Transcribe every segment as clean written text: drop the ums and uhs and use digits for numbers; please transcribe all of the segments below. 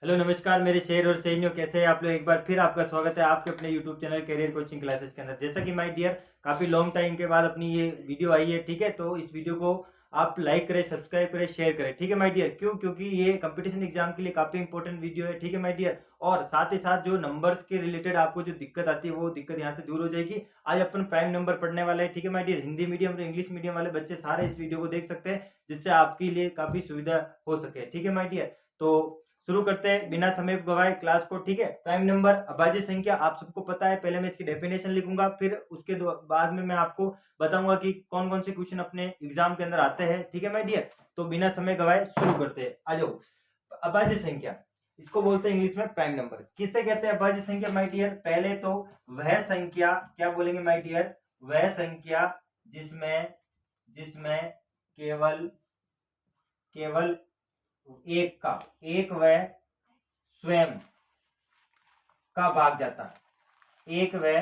Hello नमस्कार मेरे शेर और शेरनियों, कैसे हैं आप लोग। एक बार फिर आपका स्वागत है आपके अपने YouTube channel career coaching classes के अंदर। जैसा कि माय डियर काफ़ी लॉन्ग टाइम के बाद अपनी ये वीडियो आई है, ठीक है। तो इस वीडियो को आप लाइक करें, सब्सक्राइब करें, शेयर करें, ठीक है माय डियर। क्यों? क्योंकि ये कंपटीशन एग्जाम के लिए काफ़ी इंपॉर्टेंट वीडियो है, ठीक है माय डियर। और साथ ही साथ जो नंबर्स के रिलेटेड आपको जो दिक्कत आती है वो दिक्कत यहाँ से दूर हो जाएगी। आज अपन प्राइम नंबर पढ़ने वाले हैं, ठीक है माय डियर। हिंदी मीडियम और इंग्लिश मीडियम वाले बच्चे सारे इस वीडियो को देख सकते हैं, जिससे आपके लिए काफ़ी सुविधा हो सके, ठीक है माय डियर। तो शुरू करते हैं बिना समय को गवाए क्लास को, ठीक है। प्राइम नंबर अभाज्य संख्या आप सबको पता है। पहले मैं इसकी डेफिनेशन लिखूंगा, फिर उसके बाद में मैं आपको बताऊंगा कि कौन कौन से क्वेश्चन अपने एग्जाम के अंदर आते हैं, ठीक है माय डियर। तो बिना समय गवाए शुरू करते हैं, आ जाओ। अभाज्य संख्या, इसको बोलते हैं इंग्लिश में प्राइम नंबर। किससे कहते हैं अभाज्य संख्या माय डियर? पहले तो वह संख्या, क्या बोलेंगे माय डियर? वह संख्या जिसमें जिसमें केवल केवल एक व स्वयं का भाग जाता है, एक व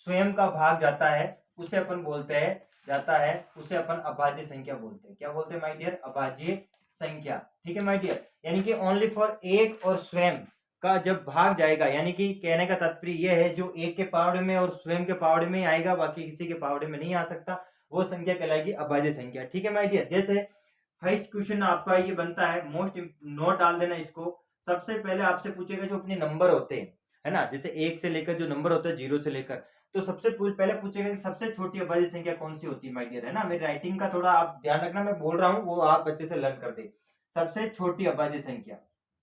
स्वयं का भाग जाता है, उसे अपन बोलते हैं उसे अपन अभाज्य संख्या बोलते हैं। क्या बोलते हैं माय डियर? अभाज्य संख्या, ठीक है माय डियर। यानी कि ओनली फॉर एक और स्वयं का जब भाग जाएगा, यानी कि कहने का तात्पर्य यह है जो एक के पावड़ में और स्वयं के पावड़ में आएगा, बाकी किसी के पावड़ में नहीं आ सकता, वो संख्या कहलाएगी अभाज्य संख्या, ठीक है माय डियर। जैसे फर्स्ट क्वेश्चन आपका ये बनता है, मोस्ट नोट डाल देना इसको। सबसे पहले आपसे पूछेगा जो अपने नंबर होते हैं, है ना, जैसे एक से लेकर जो नंबर होता है, जीरो से लेकर, तो सबसे पहले पूछेगा कि सबसे छोटी अभाज्य संख्या कौन सी होती है माय डियर, है ना। मेरी राइटिंग का थोड़ा आप ध्यान रखना, मैं बोल रहा हूँ वो आप बच्चे से लर्न कर दे। सबसे छोटी अभाज्य संख्या,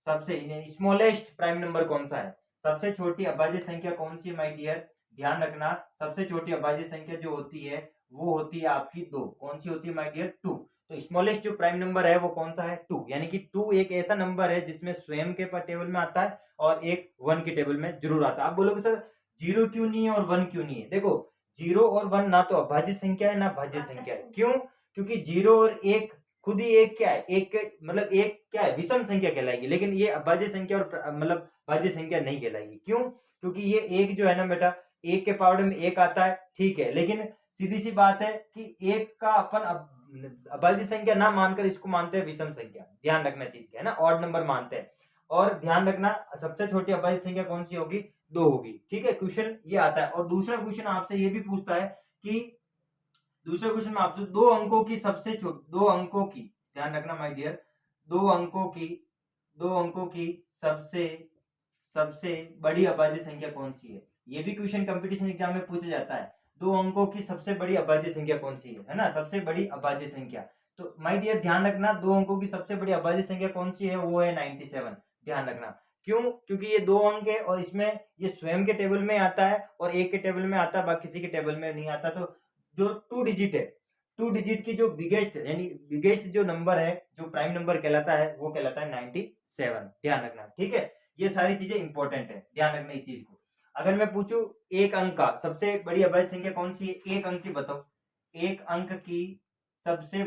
सबसे स्मॉलेस्ट प्राइम नंबर कौन सा है? सबसे छोटी अभाज्य संख्या कौन सी है माय डियर? ध्यान रखना, सबसे छोटी अभाज्य संख्या जो होती है वो होती है आपकी दो। कौन सी होती है माय डियर? टू। तो स्मॉलेस्ट जो प्राइम नंबर है वो कौन सा है? टू। यानी कि टू एक ऐसा नंबर है जिसमें स्वयं के टेबल में आता है और एक वन के टेबल में जरूर आता है। आप बोलोगे सर जीरो क्यों नहीं है और वन क्यों नहीं है? देखो, जीरो और वन ना तो अभाज्य संख्या है ना भाज्य संख्या है। क्यों? क्योंकि जीरो और एक खुद ही एक क्या है, एक मतलब एक क्या है, विषम संख्या कहलाएगी, लेकिन ये अभाज्य संख्या और मतलब भाज्य संख्या नहीं कहलाएगी। क्यों? क्योंकि ये एक जो है ना बेटा, एक के पावड़ में एक आता है, ठीक है, लेकिन सीधी सी बात है कि एक का अपन अभाज्य संख्या ना मानकर इसको मानते हैं विषम संख्या। ध्यान रखना चीज क्या है ना, ऑड नंबर मानते हैं। और ध्यान रखना सबसे छोटी अभाज्य संख्या कौन सी होगी? दो होगी, ठीक है। क्वेश्चन ये आता है। और दूसरा क्वेश्चन आपसे ये भी पूछता है कि दूसरे क्वेश्चन में आपसे दो अंकों की सबसे छोटी, दो अंकों की, ध्यान रखना माय डियर, दो अंकों की सबसे सबसे बड़ी अभाज्य संख्या कौन सी है? ये भी क्वेश्चन कंपटीशन एग्जाम में पूछा जाता है। दो अंकों की सबसे बड़ी अभाज्य संख्या कौन सी है ना, सबसे बड़ी अभाज्य संख्या। तो माय डियर ध्यान रखना, दो अंकों की सबसे बड़ी अभाज्य संख्या कौन सी है? वो है 97। ध्यान रखना। क्यों? क्योंकि ये दो अंक है और इसमें ये स्वयं के टेबल में आता है और एक के टेबल में आता है, बाकी किसी के टेबल में नहीं आता। तो जो टू डिजिट है, टू डिजिट की जो बिगेस्ट यानी बिगेस्ट जो नंबर है, जो प्राइम नंबर कहलाता है, वो कहलाता है 97। ध्यान रखना, ठीक है। ये सारी चीजें इंपॉर्टेंट है, ध्यान रखना इस चीज को। अगर मैं पूछूं एक अंक का सबसे बड़ी अभाज्य संख्या कौन सी है, एक अंक की बताओ। एक अंक की सबसे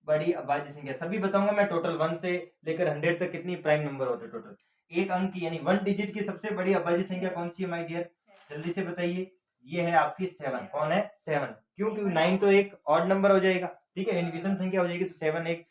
बड़ी अभाज्य संख्या सभी बताऊंगा मैं, टोटल 1 से लेकर 100 तक कितनी प्राइम नंबर होते हैं टोटल। एक अंक की यानी वन डिजिट की सबसे बड़ी अभाज्य संख्या कौन सी है माय डियर? जल्दी से बताइए। ये है आपकी 7। कौन है? 7। क्यों? क्योंकि 9 तो एक ऑड नंबर हो जाएगा, ठीक है, यानी विषम संख्या हो जाएगी। तो 7 एक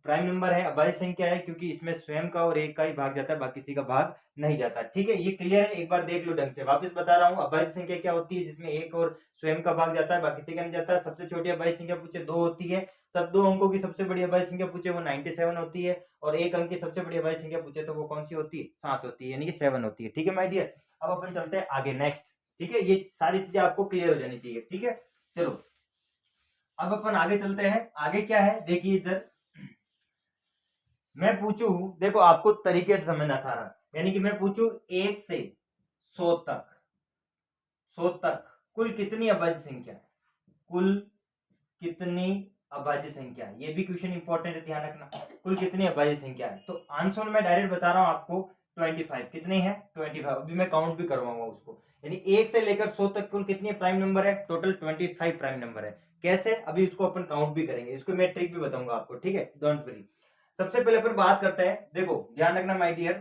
प्राइम नंबर है, अभाज्य संख्या है, क्योंकि इसमें स्वयं का और एक का ही भाग जाता है, बाकी किसी का भाग नहीं जाता, ठीक है। ये क्लियर है? एक बार देख लो ढंग से। वापस बता रहा हूँ, अभाज्य संख्या क्या होती है? जिसमें एक और स्वयं का भाग जाता है, बाकी किसी का नहीं जाता। सबसे छोटी अभाज्य संख्या पूछे दो होती है, सब दो अंकों की सबसे बड़ी अभाज्य संख्या पूछे वो 97 होती है, और एक अंक की सबसे बड़ी अभाज्य संख्या पूछे तो वो कौन सी होती है? 7 होती है, यानी कि 7 होती है, ठीक है माय डियर। अब अपन चलते हैं आगे, नेक्स्ट, ठीक है। ये सारी चीजें आपको क्लियर हो जानी चाहिए, ठीक है। चलो अब अपन आगे चलते हैं। आगे क्या है देखिए, इधर मैं पूछूं, देखो आपको तरीके से समझना सारा, यानी कि मैं पूछूं 1 से 100 तक, 100 तक कुल कितनी अभाज्य संख्या है? कुल कितनी अभाज्य संख्या है? ये भी क्वेश्चन इंपॉर्टेंट है, ध्यान रखना। कुल कितनी अभाज्य संख्या है? तो आंसर मैं डायरेक्ट बता रहा हूं आपको, 25। कितनी है? 25। अभी मैं काउंट भी करवाऊंगा उसको, यानी 1 से लेकर 100 तक कुल कितनी प्राइम नंबर है? टोटल 25 प्राइम नंबर है। कैसे? अभी इसको अपन काउंट भी करेंगे, इसको मैं ट्रिक भी बताऊंगा आपको, ठीक है, डोंट वरी। सबसे पहले अपन बात करते हैं, देखो ध्यान रखना माय डियर,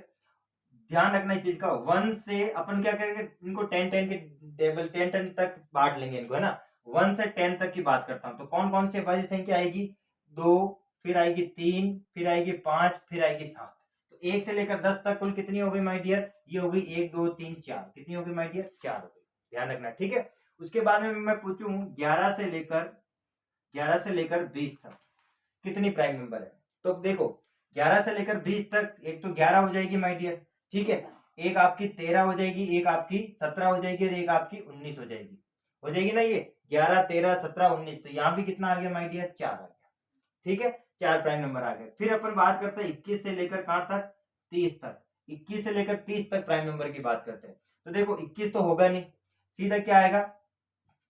ध्यान रखना इस चीज का। 1 से अपन क्या करेंगे, इनको 10 के टेबल 10 तक बांट लेंगे इनको, है ना। 1 से 10 तक की बात करता हूं, तो कौन कौन सी अभाज्य संख्या आएगी? 2, फिर आएगी 3, फिर आएगी 5, फिर आएगी 7। तो 1 से लेकर 10 तक कुल कितनी हो गई माय डियर? ये हो गई 1 2 3 4। कितनी हो गई माय डियर? 4 हो गई। ध्यान रखना, ठीक है। उसके बाद में मैं पूछूं 11 से लेकर 20 तक कितनी प्राइम नंबर है? तो देखो 11 से लेकर 20 तक एक तो 11 हो जाएगी माय डियर, ठीक है। एक आपकी 13 हो जाएगी, एक आपकी 17 हो जाएगी और एक आपकी 19 हो जाएगी। हो जाएगी ना ये 11 13 17 19। तो यहाँ भी कितना आ गया माय डियर? 4 आ गया, ठीक है। 4 प्राइम नंबर आ गए। फिर अपन बात करते हैं 21 से लेकर कहां तक? 30 तक। 21 से लेकर 30 तक प्राइम नंबर की बात करते हैं। तो देखो 21 तो होगा नहीं, सीधा क्या आएगा?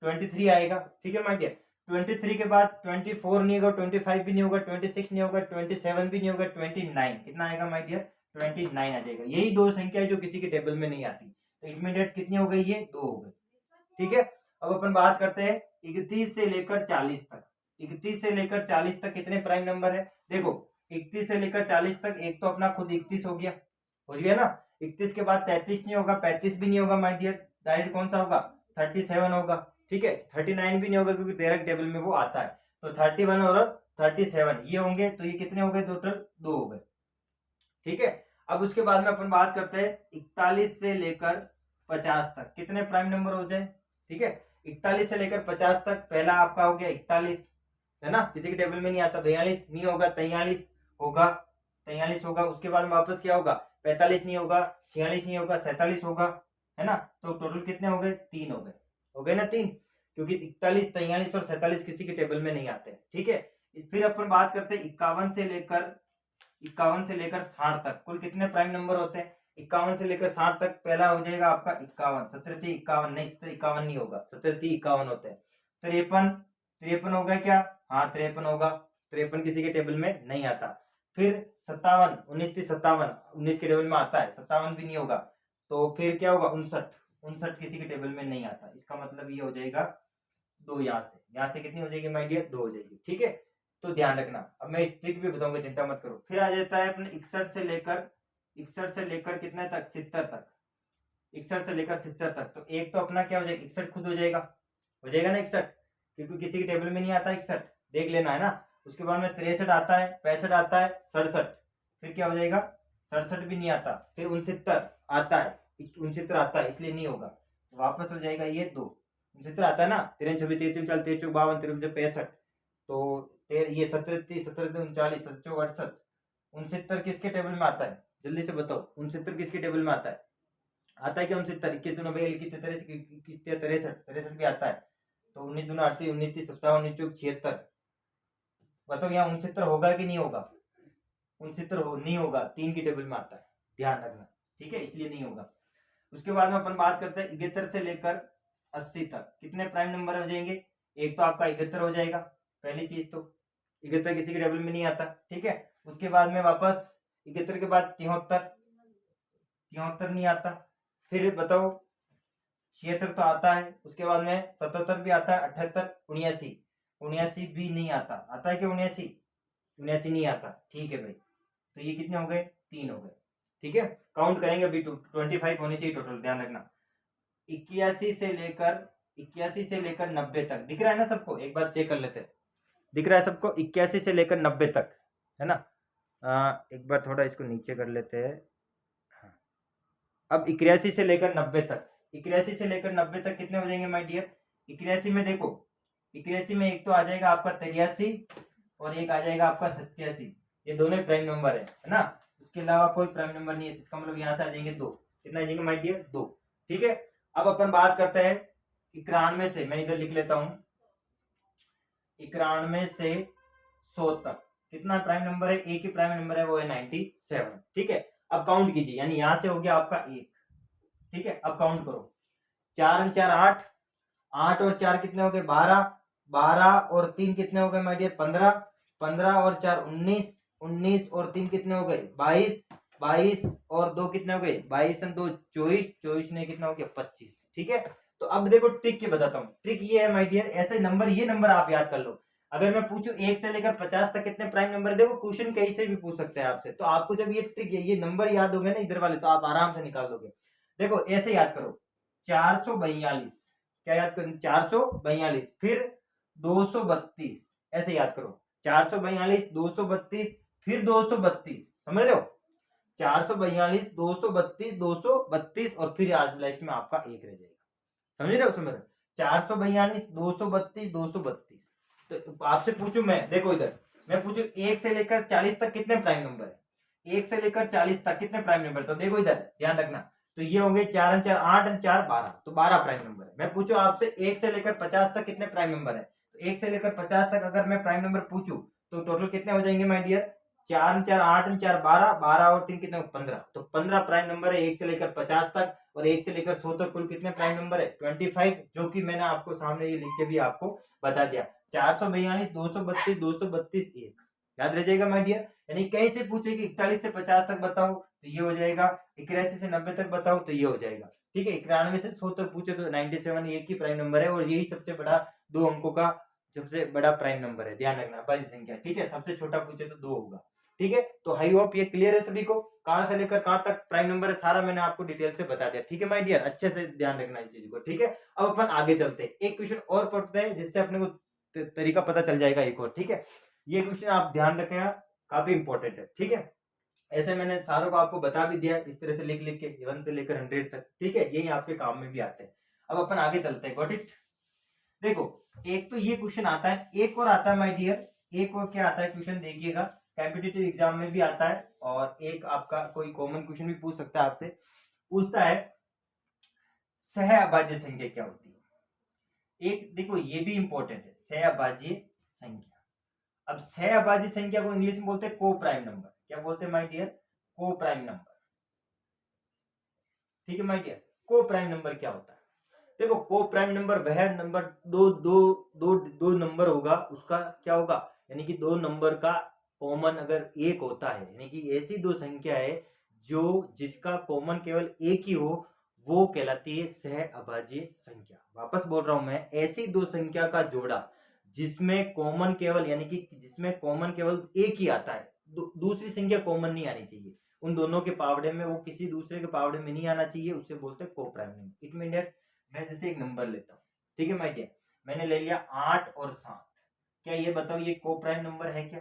23 आएगा, ठीक है माय डियर। 23 के बाद 24 नहीं होगा, 25 भी नहीं होगा, 26 नहीं होगा, 27 भी नहीं होगा, 29 कितना आएगा माय डियर? 29 आ जाएगा। यही दो संख्या है जो किसी के टेबल में नहीं आती। तो इंटरमीडिएट कितनी हो गई? ये 2 हो गई, ठीक है। अब अपन बात करते हैं 31 से लेकर 40 तक। 31 से लेकर 40 तक कितने प्राइम नंबर है? देखो 31 से लेकर 40 तक एक तो अपना खुद 31 हो गया, हो गया ना। 31 के बाद 33 नहीं होगा, 35 भी नहीं होगा माय डियर, डायरेक्ट कौन सा होगा? 37 होगा, ठीक है। 39 भी नहीं होगा क्योंकि 13 टेबल में वो आता है। तो 31 और 37 ये होंगे। तो ये कितने हो गए? टोटल 2 हो गए, ठीक है। अब उसके बाद में अपन बात करते हैं 41 से लेकर 50 तक कितने प्राइम नंबर हो जाए, ठीक है। 41 से लेकर 50 तक पहला आपका हो गया 41, है ना, किसी के टेबल में नहीं आता। 42 नहीं होगा, 43 होगा, 43 होगा। उसके बाद में वापस क्या होगा? 45 नहीं होगा, 46 नहीं होगा, 47 होगा, है ना। तो टोटल कितने हो गए? 3 हो गए, हो गए ना 3, क्योंकि 41 43 और 47 किसी के टेबल में नहीं आते, ठीक है। फिर अपन बात करते हैं 51 से लेकर 60 तक कुल कितने प्राइम नंबर होते हैं? 51 से लेकर 60 तक पहला हो जाएगा आपका 51, 17 51 नहीं, 51 नहीं होगा, 17 51 होते हैं। 53 53 होगा क्या? हाँ 53 होगा, 53 किसी के टेबल में नहीं आता। फिर 57 19 57 19 के टेबल में आता है, 57 भी नहीं होगा। तो फिर क्या होगा? 59 किसी के टेबल में नहीं आता। इसका मतलब ये हो जाएगा 2। यहाँ से कितनी हो जाएगी माय डियर? 2 हो जाएगी, ठीक है। तो ध्यान रखना, अब मैं ट्रिक भी बताऊंगा, चिंता मत करो। फिर आ जाता है अपने 61 से लेकर कितने तक? 70 तक। 61 से लेकर 70 तक। तो एक तो अपना क्या हो जाएगा? 61 खुद हो जाएगा, ना 61, क्योंकि किसी के टेबल में नहीं आता 61, देख लेना, है ना। उसके बाद में 63 आता है, 65 आता है, 67। फिर क्या हो जाएगा? 67 भी नहीं आता। फिर 69 आता है, 69 आता है, इसलिए नहीं होगा। वापस हो जाएगा ये 2। 69 आता है ना, 13 26 33 40 23 52 53 65। तो ये 17 30 17 39 37 68 69 किसके टेबल में आता है? जल्दी से बताओ, 69 किसके टेबल में आता है? आता है क्या 69? 21 दूना 21 63 भी आता है। तो 19 दूना 38 19 30 57 19 76। बताओ यहाँ 69 होगा कि नहीं होगा? 69 नहीं होगा, 3 की टेबल में आता है, ध्यान रखना, ठीक है, इसलिए नहीं होगा। उसके बाद में अपन बात करते हैं 71 से लेकर 80 तक कितने प्राइम नंबर हो जाएंगे? एक तो आपका 71 हो जाएगा, पहली चीज तो 71 किसी के टेबल में नहीं आता, ठीक है। उसके बाद में वापस 71 के बाद 73 नहीं आता। फिर बताओ 76 तो आता है। उसके बाद में 77 भी आता है, 78 79 भी नहीं आता। आता है क्या 79 नहीं आता, ठीक है भाई। तो ये कितने हो गए? 3 हो गए, ठीक है। काउंट करेंगे अभी 25 होने चाहिए टोटल, ध्यान रखना। 81 से लेकर 90 तक दिख रहा है ना सबको? एक बार चेक कर लेते हैं, दिख रहा है सबको? 81 से लेकर 90 तक, है ना। एक बार थोड़ा इसको नीचे कर लेते हैं। हाँ। अब 81 से लेकर 90 तक, 81 से लेकर 90 तक कितने हो जाएंगे माय डियर? 81 में देखो, 81 में एक तो आ जाएगा आपका 83 और एक आ जाएगा आपका 87। ये दोनों प्राइम नंबर है ना। उसके अलावा कोई प्राइम नंबर नहीं है, इसका मतलब यहाँ से आ जाएंगे 2। कितना आ जाएंगे माय डियर? 2, ठीक है। अब अपन बात करते हैं 91 से, मैं इधर लिख लेता हूं, 91 से 100 तक कितना प्राइम नंबर है? एक ही प्राइम नंबर है, वो है 97, ठीक है। अब काउंट कीजिए, यानी यहां से हो गया आपका 1, ठीक है। अब काउंट करो, 4 और 4 8, 8 और 4 कितने हो गए? 12, 12 और 3 कितने हो गए माय डियर? 15, 15 और 4 19, 19 और 3 कितने हो गए? 22, 22 और 2 कितने हो गए? 22 और 2 24, 24 ने कितना हो गया? 25, ठीक है। तो अब देखो ट्रिक के बताता हूँ। ट्रिक ये है माय डियर, ऐसे नंबर, ये नंबर आप याद कर लो। अगर मैं पूछूं 1 से लेकर 50 तक कितने प्राइम नंबर, देखो क्वेश्चन कहीं से भी पूछ सकते हैं आपसे, तो आपको जब ये ट्रिक ये नंबर याद हो गए ना इधर वाले, तो आप आराम से निकाल दोगे। देखो ऐसे याद करो, 442, क्या याद करो? 442, फिर 232, ऐसे याद करो, 442 232 फिर 232, समझ रहे हो? 442, 232, 232 और फिर आज लास्ट में आपका एक रह जाएगा। समझ रहे हो समझ? 442, 232, 232। तो आपसे पूछू मैं, देखो इधर मैं पूछू 1 से लेकर 40 तक कितने प्राइम नंबर है? 1 से लेकर 40 तक कितने प्राइम नंबर? तो देखो इधर ध्यान रखना, तो ये होंगे 4 4 8 4 12, तो 12 प्राइम नंबर है। मैं पूछू आपसे 1 से लेकर 50 तक कितने प्राइम नंबर है? तो 1 से लेकर 50 तक अगर मैं प्राइम नंबर पूछू तो टोटल कितने हो जाएंगे माय डियर? 4 4 8 4 12, 12 और 3 कितने? 15। तो 15 प्राइम नंबर है 1 से लेकर 50 तक, और 1 से लेकर 100 तक कुल कितने प्राइम नंबर है? 25, जो कि मैंने आपको सामने ये लिख के भी आपको बता दिया। 442, 232, 232, 1 याद रह जाएगा माय डियर। यानी कहीं से पूछे कि 41 से 50 तक बताओ तो ये हो जाएगा, 81 से 90 तक बताओ तो ये हो जाएगा, ठीक है। 91 से 100 तक पूछे तो 97 एक ही प्राइम नंबर है, और यही सबसे बड़ा 2 अंकों का सबसे बड़ा प्राइम नंबर है, ध्यान रखना भाज्य संख्या, ठीक है। सबसे छोटा पूछे तो 2 होगा, ठीक है। तो आई होप ये क्लियर है सभी को, कहां से लेकर कहां तक प्राइम नंबर है सारा मैंने आपको डिटेल से बता दिया, ठीक है माय डियर। अच्छे से ध्यान रखना इस चीज को, ठीक है। अब अपन आगे चलते हैं, एक क्वेश्चन और पढ़ते हैं जिससे अपने को तरीका पता चल जाएगा एक और, ठीक है। ये क्वेश्चन आप ध्यान रखें, काफी इंपॉर्टेंट है, ठीक है। ऐसे मैंने सारों को आपको बता भी दिया, इस तरह से लिख लिख के 1 से लेकर 100 तक, ठीक है। यही आपके काम में भी आते हैं। अब अपन आगे चलते हैं, गॉट इट। देखो एक तो ये क्वेश्चन आता है, एक और आता है माय डियर, एक और क्या आता है क्वेश्चन देखिएगा, कॉम्पिटिटिव एग्जाम में भी आता है, और एक आपका कोई कॉमन क्वेश्चन भी पूछ सकता है आपसे, पूछता है सह अभाज्य संख्या क्या होती है। एक देखो ये भी इंपॉर्टेंट है, सह अभाज्य संख्या। अब सह अभाज्य संख्या को इंग्लिश में बोलते हैं को प्राइम नंबर। क्या बोलते हैं माय डियर? को प्राइम नंबर, ठीक है माय डियर। को प्राइम नंबर क्या होता है? देखो को प्राइम नंबर वह नंबर दो दो दो दो नंबर होगा, उसका क्या होगा, यानी कि दो नंबर का कॉमन अगर एक होता है, यानी कि ऐसी दो संख्या है जो जिसका कॉमन केवल एक ही हो, वो कहलाती है सह अभाज्य संख्या। वापस बोल रहा हूं मैं, ऐसी दो संख्या का जोड़ा जिसमें कॉमन केवल, यानी कि जिसमें कॉमन केवल एक ही आता है, दूसरी संख्या कॉमन नहीं आनी चाहिए, उन दोनों के पावड़े में वो किसी दूसरे के पावड़े में नहीं आना चाहिए, उसे बोलते हैं को प्राइम नंबर। इट मीन मैं जैसे एक नंबर लेता हूँ, ठीक है माय डियर, मैंने ले लिया 8 और 7, क्या ये बताओ ये को प्राइम नंबर है क्या?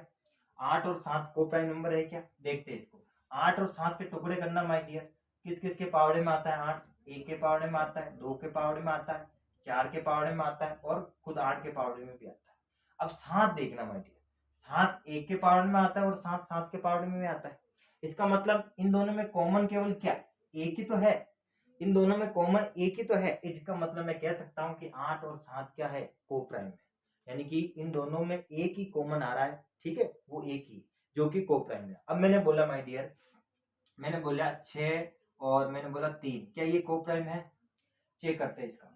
8 और 7 को प्राइम नंबर है क्या? देखते हैं इसको। 8 और 7 के टुकड़े करना माय डियर, किस किस के पावड़े में आता है? 8 1 के पावड़े में आता है, 2 के पावड़े में आता है, 4 के पावड़े में आता है, और खुद 8 के पावड़े में भी आता है। अब 7 देखना माय डियर, 7 1 के पावड़े में आता है और 7 7 के पावड़े में भी आता है। इसका मतलब इन दोनों में कॉमन केवल क्या है? एक ही तो है, इन दोनों में कॉमन एक ही तो है। इसका मतलब मैं कह सकता हूं कि 8 और 7 क्या है? को प्राइम है, यानी कि इन दोनों में एक ही कॉमन आ रहा है, ठीक है, वो एक ही जो कि को प्राइम है। अब मैंने बोला माय डियर, मैंने बोला 6 और मैंने बोला 3, क्या ये को प्राइम है? चेक करते हैं इसका,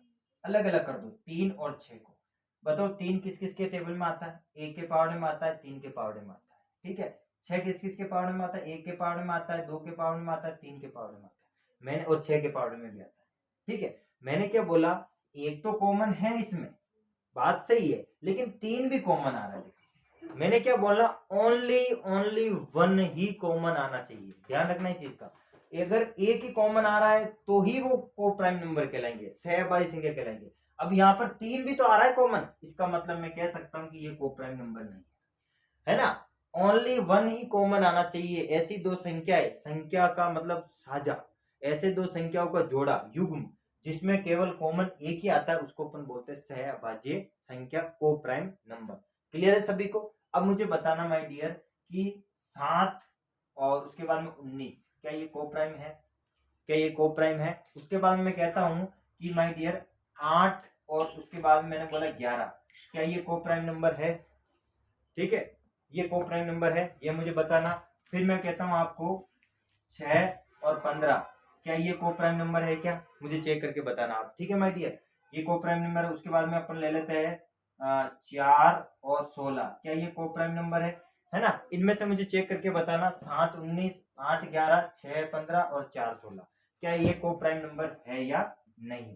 अलग अलग कर दो 3 और 6 को, बताओ 3 किस किस के टेबल में आता है? 1 के पावड़े में आता है, 3 के पावड़े में आता है, ठीक है। 6 किस किस के पावड़े में आता है? 1 के पावड़े में आता है, 2 के पावड़े में आता है, 3 के पावड़े में आता है, मैंने और 6 के पावड़े में भी आता है, ठीक है। मैंने क्या बोला, एक तो कॉमन है इसमें, बात सही है, लेकिन 3 भी कॉमन आ रहा है। देखो मैंने क्या बोला, ओनली ओनली 1 ही कॉमन आना चाहिए, ध्यान रखना इस चीज का। अगर एक ही कॉमन आ रहा है तो ही वो को प्राइम नंबर कहलाएंगे, सहअभाज्य संख्या कहलाएंगे। अब यहाँ पर 3 भी तो आ रहा है कॉमन, इसका मतलब मैं कह सकता हूँ कि ये को प्राइम नंबर नहीं है ना। ओनली 1 ही कॉमन आना चाहिए। ऐसी दो संख्याएं, संख्या का मतलब साझा, ऐसे दो संख्याओं का जोड़ा, युग्म, जिसमें केवल कॉमन एक ही आता है, उसको अपन बोलते हैं सहअभाज्य संख्या, को प्राइम नंबर। क्लियर है सभी को? अब मुझे बताना माय डियर कि 7 और उसके बाद में 19, क्या ये को प्राइम है? क्या ये को प्राइम है? उसके बाद मैं कहता हूं कि माय डियर 8 और उसके बाद में मैंने बोला 11, क्या ये को प्राइम नंबर है? ठीक है, ये को प्राइम नंबर है, ये मुझे बताना। फिर मैं कहता हूं आपको 6 और 15, क्या ये को प्राइम नंबर है क्या? मुझे चेक करके बताना आप, ठीक है माय डियर, ये को प्राइम नंबर है। उसके बाद में अपन ले लेते हैं 4 और 16, क्या ये को प्राइम नंबर है ना? इनमें से मुझे चेक करके बताना, 7 19, 8 11, 6 15 और 4 16, क्या ये को प्राइम नंबर है या नहीं?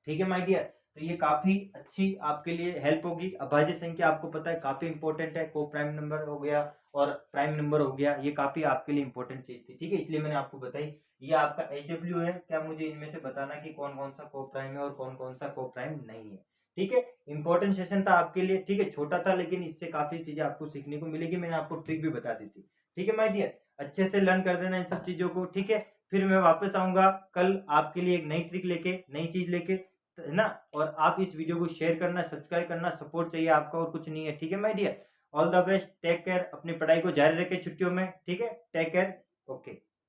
ठीक है माय डियर, तो ये काफी अच्छी आपके लिए हेल्प होगी। अभाज्य संख्या आपको पता है काफी इंपॉर्टेंट है, को प्राइम नंबर हो गया और प्राइम नंबर हो गया, ये काफी आपके लिए इंपॉर्टेंट चीज थी, ठीक है, इसलिए मैंने आपको बताई। ये आपका HW है, क्या मुझे इनमें से बताना कि कौन कौन सा को प्राइम है और कौन कौन सा को प्राइम नहीं है, ठीक है। इंपॉर्टेंट सेशन था आपके लिए, ठीक है, छोटा था लेकिन इससे काफी चीजें आपको सीखने को मिलेगी, मैंने आपको ट्रिक भी बता दी थी, ठीक है माय डियर। अच्छे से लर्न कर देना इन सब चीज़ों को, ठीक है। फिर मैं वापस आऊँगा कल आपके लिए एक नई ट्रिक लेके, नई चीज़ लेके, है ना। और आप इस वीडियो को शेयर करना, सब्सक्राइब करना, सपोर्ट चाहिए आपका और कुछ नहीं है, ठीक है my dear. All the best, take care, अपनी पढ़ाई को जारी रखें छुट्टियों में, ठीक है। Take care, okay.